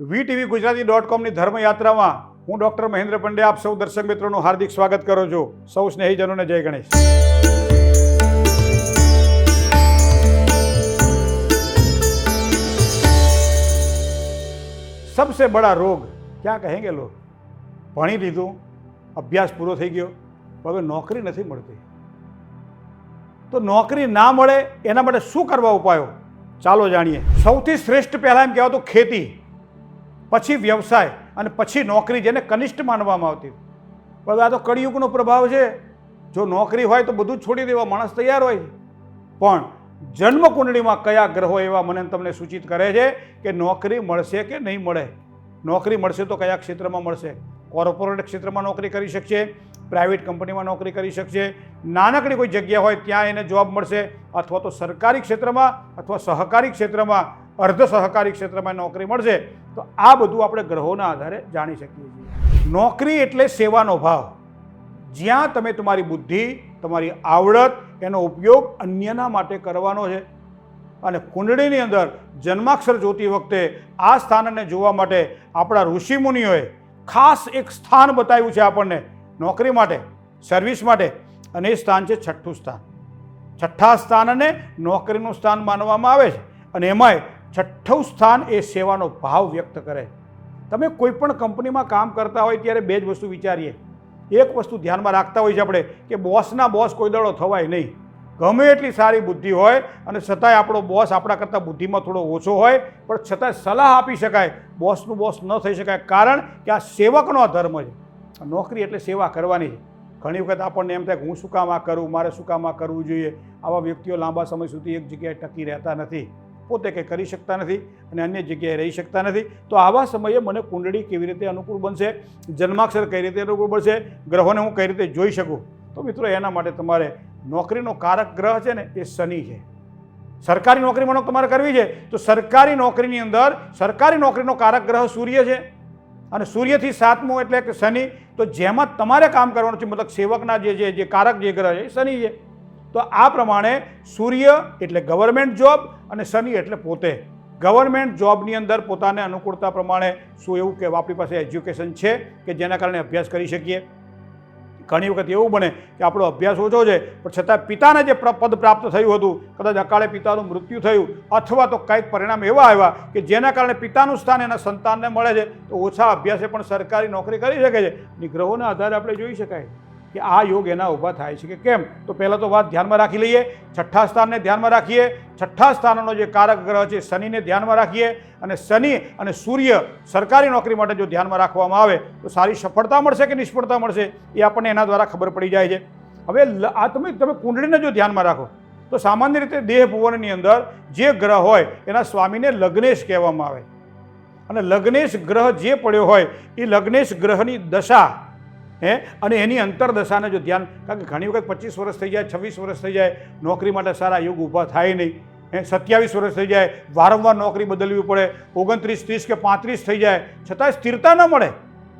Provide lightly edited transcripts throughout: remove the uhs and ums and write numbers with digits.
VTV ગુજરાતી.comની ધર્મયાત્રામાં હું doctor Mahendra Pandya આપ સૌ દર્શક મિત્રોનું હાર્દિક સ્વાગત કરું છું। સૌ સ્નેહીજનોને જય ગણેશ। सबसे बड़ा रोग क्या कहेंगे लोग? भणी लीधुं, अभ्यास पूरो थई गयो, पर हवे नौकरी नहीं मळती। तो नौकरी ना मळे एना माटे शुं करवा उपायो चालो जाणीए। सौथी श्रेष्ठ पहेला एम कहेवातो खेती, पछी व्यवसाय अने पछी नौकरी, जेने कनिष्ठ मानवामां आवती। पर आ तो कलियुगनो प्रभाव छे। जो नौकरी होय तो बधुं छोड़ी देवा माणस तैयार होय। पण जन्मकुंडलीमां कया ग्रहो एवा मने तमने सूचित करे छे के नौकरी मळशे के नहीं मळे? नौकरी मळशे तो कया क्षेत्रमां मळशे? कॉर्पोरेट क्षेत्रमां नौकरी करी शकशे, प्राइवेट कंपनीमां नौकरी करी शकशे, नानकड़ी कोई जग्या होय त्यां एने जॉब मळशे, अथवा तो सरकारी क्षेत्रमां अथवा सहकारी क्षेत्रमां, अर्ध सहकारी क्षेत्रमां नौकरी मळशे। तो आ बधुं आपणे ग्रहोना आधारे जाणी शकीए छीए। नौकरी एटले सेवानो भाव, ज्यां तमे तमारी बुद्धि, तमारी आवड़त एनो उपयोग अन्यना माटे करवानो छे। अने कुंडळीनी अंदर जन्माक्षर जोती वखते आ स्थानने जोवा माटे आपणा ऋषिमुनिओए खास एक स्थान बताव्युं छे आपणने नौकरी माटे, सर्विस माटे, अने ए स्थान छे छठ्ठुं स्थान। छठ्ठा स्थानने नौकरीनुं स्थान मानवामां आवे छे। अने एमांय छठ्ठुं स्थान ए सेवानो भाव व्यक्त करे। तमे कोईपण कंपनीमां काम करता होय त्यारे बे ज वस्तु विचारीए। एक वस्तु ध्यान में राखता होय छे आपणे के बॉसना बॉस कोई दड़ो थवाय नहीं। गमे एटली सारी बुद्धि होय अने छतांय आपणो बॉस आपणा करता बुद्धिमां थोड़ो ओछो होय पण छतांय सलाह आपी शकाय, बॉसनुं बॉस न थई शकाय, कारण के आ सेवकनो धर्म छे। नौकरी एटले सेवा करवानी छे। घणी वखत आपणने एम थाय के हुं शुं काम आ करूं, मारे शुं काम आ करवुं जोईए। आवा व्यक्तिओ लांबा समय सुधी एक जग्याए टकी रहेता नथी, पोते कंई करी शकता नथी अने अन्य जग्याए रही शकता नथी। तो आवा समये मने कुंडળી केवी रीते अनुकूल बनशे, जन्माक्षर कई रीते अनुकूल बनशे, ग्रहोने हूँ कई रीते जोई शकूँ। तो मित्रों एना माटे तमारे नौकरीनो कारक ग्रह छे ने ए शनि छे। सरकारी नौकरी मानो तमारे करवी छे तो सरकारी नौकरीनी अंदर सरकारी नौकरीनो कारक ग्रह सूर्य छे अने सूर्यथी सातमो एटले के शनि। तो जेमां तमारे काम करवानुं छे, मतलब सेवकना जे कारक जे ग्रह छे शनि छे। तो आ प्रमाणे सूर्य एटले गवर्नमेंट जॉब अने शनि एटले पोते गवर्नमेंट जॉबनी अंदर पोताने अनुकूलता प्रमाणे शुं एवुं के आपणी पासे एज्युकेशन छे के जेना कारणे अभ्यास करी शकीए। घणी वखत एवुं बने के आपणो अभ्यास ओछो छे पण छतां पिताने जे पद प्राप्त थयुं हतुं, कदाच अकाळे पितानुं मृत्यु थयुं अथवा तो कंईक परिणाम एवा आव्या के जेना कारणे पितानुं स्थान एना संतानने मळे छे, तो ओछा अभ्यासे पण सरकारी नौकरी करी शके छे। आणि ग्रहोना आधारे आपणे जोई शकाय कि आ योग एना ऊभा थाय छे के केम। तो पहला तो बात ध्यान में राखी लीए। छठ्ठा स्थान ने ध्यान में राखीए। छठ्ठा स्थाननो जे कारक ग्रह छे शनि ने ध्यान में राखीए। अने शनि अने सूर्य सरकारी नौकरी माटे जो ध्यान में राखवामां आवे तो सारी सफलता मळशे के निष्फळता मळशे ए आपणे एना द्वारा खबर पड़ी जाय छे। हवे आ तमे कुंडळीने जो ध्यान में राखो तो सामान्य रीते देह भुवननी अंदर जे ग्रह होय एना स्वामीने लग्नेश कहेवामां आवे। अने लग्नेश ग्रह जे पड्यो होय ए लग्नेश ग्रहनी दशा अने एनी अंतरदशा ने जो ध्यान, कारण घणी वखत 25 वर्ष थई जाए, 26 वर्ष थई जाए, नौकरी माटे सारा युग ऊभा थाय नहीं। 27 वर्ष थई जाए, वारंवार नौकरी बदलवी पड़े, 29, 30 के 35 थई जाए छतांय स्थिरता न मळे।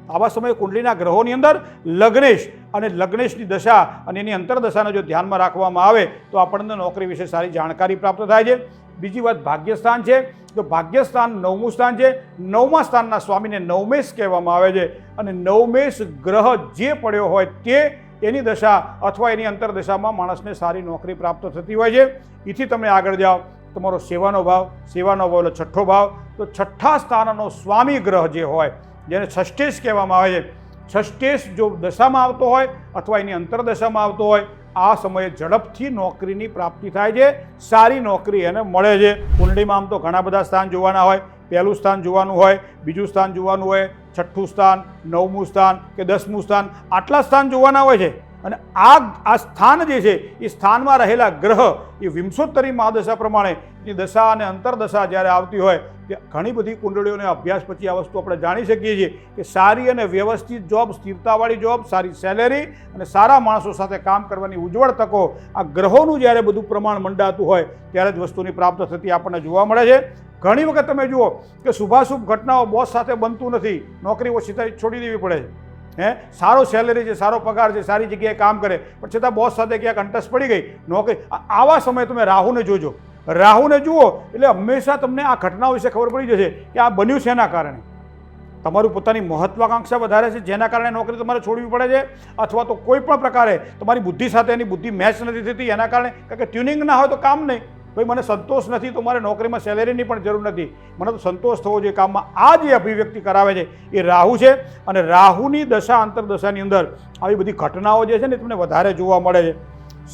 आवा समये कुंडलीना ग्रहोनी अंदर लग्नेश अने लग्नेशनी दशा अने एनी अंतरदशाने जो ध्यान में राखवामां आवे तो आपणने नौकरी विषे सारी जाणकारी प्राप्त थाय छे। बीजी बात भाग्यस्थान है। तो भाग्यस्थान 9मुं स्थान है। 9मा स्थानना स्वामीने नवमेश कहेवामां आवे छे। अने नवमेश ग्रह जे पड्यो होय ते एनी दशा अथवा एनी अंतरदशामां माणसने सारी नौकरी प्राप्त थती होय छे। एथी तमे आगळ जाओ, तमारो सेवानो भाव એટલે छठ्ठो भाव। तो छठ्ठा स्थाननो स्वामी ग्रह जे होय जेने षष्ठेश कहेवामां आवे छे, षष्ठेश जो दशामां आवतो होय अथवा एनी अंतरदशामां आवतो होय आ समये झड़पथी नौकरीनी प्राप्ति थाय छे, सारी नौकरी एने मळे छे। कुंडलीमां आम तो घणा बधा स्थान जोवाना होय। पहेलुं स्थान जोवानुं होय, बीजुं स्थान जोवानुं होय, छठ्ठुं स्थान, 9मुं स्थान के 10मुं स्थान, आटला स्थान जोवाना होय छे। अने आ स्थान जे छे ए स्थानमां रहेला ग्रह ए विंशोत्तरी महादशा प्रमाणे एनी दशा अने अंतरदशा ज्यारे आवती होय ते घणी बधी कुंडळीओने अभ्यास पछी आ वस्तु आपणे जाणी शकीए छीए के सारी अने व्यवस्थित जॉब, स्थिरतावाળી जॉब, सारी सेलेरी अने सारा माणसो साथे काम करवानी उज्जवल तको आ ग्रहोनुं ज्यारे बधुं प्रमाण मंडातुं होय त्यारे ज वस्तुनी प्राप्त थती आपणे जोवा मळे छे। घणी वखत तमे जुओ के शुभाशुभ घटनाओ बॉस साथे बनતું નથી, नौकरी ओછી छोड़ी देवी पड़े है। सारो सेलरी है, सारो पगार है, सारी जगह काम करे पण छतां बॉस साथे क्यांक अंटस पड़ी गई नौकरी। आवा समय तमे राहुने जोजो, राहुने जुओ એટલે હંમેશા તમને આ ઘટનાઓ વિશે ખબર પડી જશે કે આ બન્યું શેના કારણે। તમારું પોતાની મહત્વાકાંક્ષા વધારે છે જેના કારણે નોકરી તમારે છોડવી પડે છે, અથવા તો કોઈ પણ પ્રકારે તમારી બુદ્ધિ સાથે એની બુદ્ધિ મેચ નથી થતી એના કારણે, કારણ કે ટ્યુનિંગ ના હોય તો કામ નહીં. ભાઈ મને સંતોષ નથી તો મારે નોકરીમાં સેલેરીની પણ જરૂર નથી, મને તો સંતોષ થવો જોઈએ કામમાં. આ જે અભિવ્યક્તિ કરાવે છે એ રાહુ છે, અને રાહુની દશા અંતરદશાની અંદર આવી બધી ઘટનાઓ જે છે ને તમને વધારે જોવા મળે છે.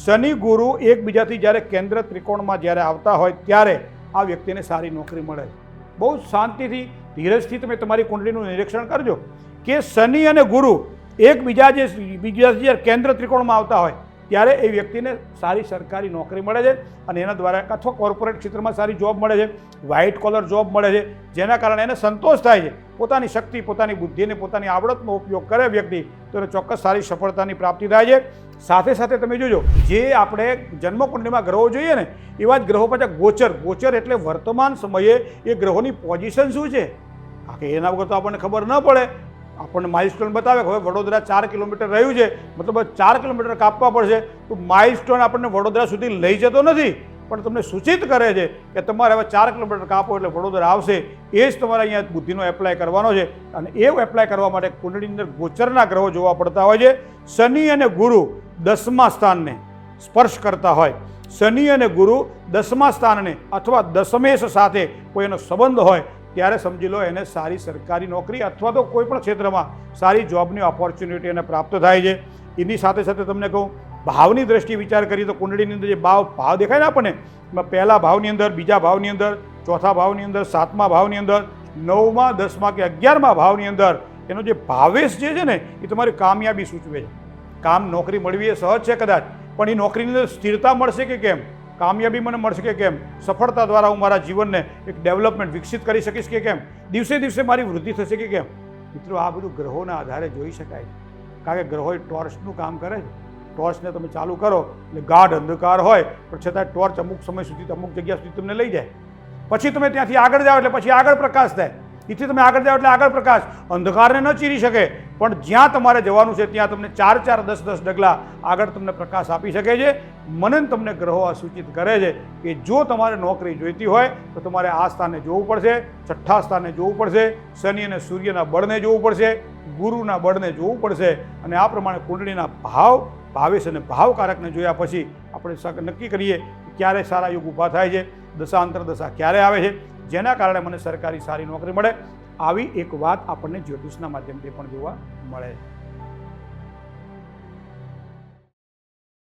શનિ ગુરુ એકબીજાથી જ્યારે કેન્દ્ર ત્રિકોણમાં જ્યારે આવતા હોય ત્યારે આ વ્યક્તિને સારી નોકરી મળે છે. બહુ શાંતિથી ધીરજથી તમે તમારી કુંડળીનું નિરીક્ષણ કરજો કે શનિ અને ગુરુ એકબીજાથી જ્યારે કેન્દ્ર ત્રિકોણમાં આવતા હોય ત્યારે એ વ્યક્તિને સારી સરકારી નોકરી મળે છે, અને એના દ્વારા અથવા કોર્પોરેટ ક્ષેત્રમાં સારી જોબ મળે છે, વ્હાઇટ કોલર જોબ મળે છે, જેના કારણે એને સંતોષ થાય છે. પોતાની શક્તિ, પોતાની બુદ્ધિ અને પોતાની આવડતનો ઉપયોગ કરે વ્યક્તિ તો એને ચોક્કસ સારી સફળતાની પ્રાપ્તિ થાય છે. સાથે સાથે તમે જોજો જે આપણે જન્મકુંડળીમાં ગ્રહો જોઈએ ને એવા જ ગ્રહો પાછા ગોચર એટલે વર્તમાન સમયે એ ગ્રહોની પોઝિશન શું છે, કારણ કે એના વગર તો આપણને ખબર ન પડે. આપણને માઇલસ્ટોન બતાવે કે હવે વડોદરા 4 કિલોમીટર રહ્યું છે, મતલબ 4 કિલોમીટર કાપવા પડશે, તો માઇલસ્ટોન આપણને વડોદરા સુધી લઈ જતો નથી, પણ તમને સૂચિત કરે છે કે તમારે હવે 4 કિલોમીટર કાપો એટલે વડોદરા આવશે. એ જ તમારે અહીંયા બુદ્ધિનો એપ્લાય કરવાનો છે, અને એ એપ્લાય કરવા માટે કુંડળીની અંદર ગોચરના ગ્રહો જોવા પડતા હોય છે. શનિ અને ગુરુ 10મા સ્થાનને સ્પર્શ કરતા હોય, શનિ અને ગુરુ 10મા સ્થાનને અથવા દશમેશ સાથે કોઈ એનો સંબંધ હોય ત્યારે સમજી લો એને સારી સરકારી નોકરી અથવા તો કોઈ પણ ક્ષેત્રમાં સારી જોબની ઓપોર્ચ્યુનિટી એને પ્રાપ્ત થાય છે. એની સાથે સાથે તમને કહું, ભાવની દ્રષ્ટિએ વિચાર કરીએ તો કુંડળીની અંદર જે ભાવ દેખાય ને આપણને, એમાં પહેલા ભાવની અંદર, બીજા ભાવની અંદર, ચોથા ભાવની અંદર, 7મા ભાવની અંદર, 9મા, 10મા કે 11મા ભાવની અંદર એનો જે ભાવેશ જે છે ને એ તમારી કામયાબી સૂચવે છે. કામ નોકરી મળવી એ સહજ છે કદાચ, પણ એ નોકરીની અંદર સ્થિરતા મળશે કે કેમ, કામયાબી મને મળશે કે કેમ, સફળતા દ્વારા હું મારા જીવનને એક ડેવલપમેન્ટ વિકસિત કરી શકીશ કે કેમ, દિવસે દિવસે મારી વૃદ્ધિ થશે કે કેમ. મિત્રો આ બધું ગ્રહોના આધારે જોઈ શકાય છે, કારણ કે ગ્રહો ટોર્ચનું કામ કરે છે. ટોર્ચને તમે ચાલુ કરો એટલે ગાઢ અંધકાર હોય પણ છતાં ટોર્ચ અમુક સમય સુધી અમુક જગ્યા સુધી તમને લઈ જાય, પછી તમે ત્યાંથી આગળ જાઓ એટલે પછી આગળ પ્રકાશ થાય, એથી તમે આગળ જાઓ એટલે આગળ પ્રકાશ. અંધકારને ન ચીરી શકે, પણ જ્યાં તમારે જવાનું છે ત્યાં તમને 4 10 ડગલા આગળ તમને પ્રકાશ આપી શકે છે. મને તમને ગ્રહો આ સૂચિત કરે છે કે જો તમારે નોકરી જોઈતી હોય તો તમારે આ સ્થાને જોવું પડશે, 6ઠ્ઠા સ્થાને જોવું પડશે, શનિ અને સૂર્યના બળને જોવું પડશે, ગુરુના બળને જોવું પડશે, અને આ પ્રમાણે કુંડળીના ભાવેશ અને ભાવકારકને જોયા પછી આપણે નક્કી કરીએ કે ક્યારે સારા યુગ ઊભા થાય છે, દશાંતર દશા ક્યારે આવે છે, જેના કારણે મને સરકારી સારી નોકરી મળે. આવી એક વાત આપણને જ્યોતિષના માધ્યમથી પણ જોવા મળે છે.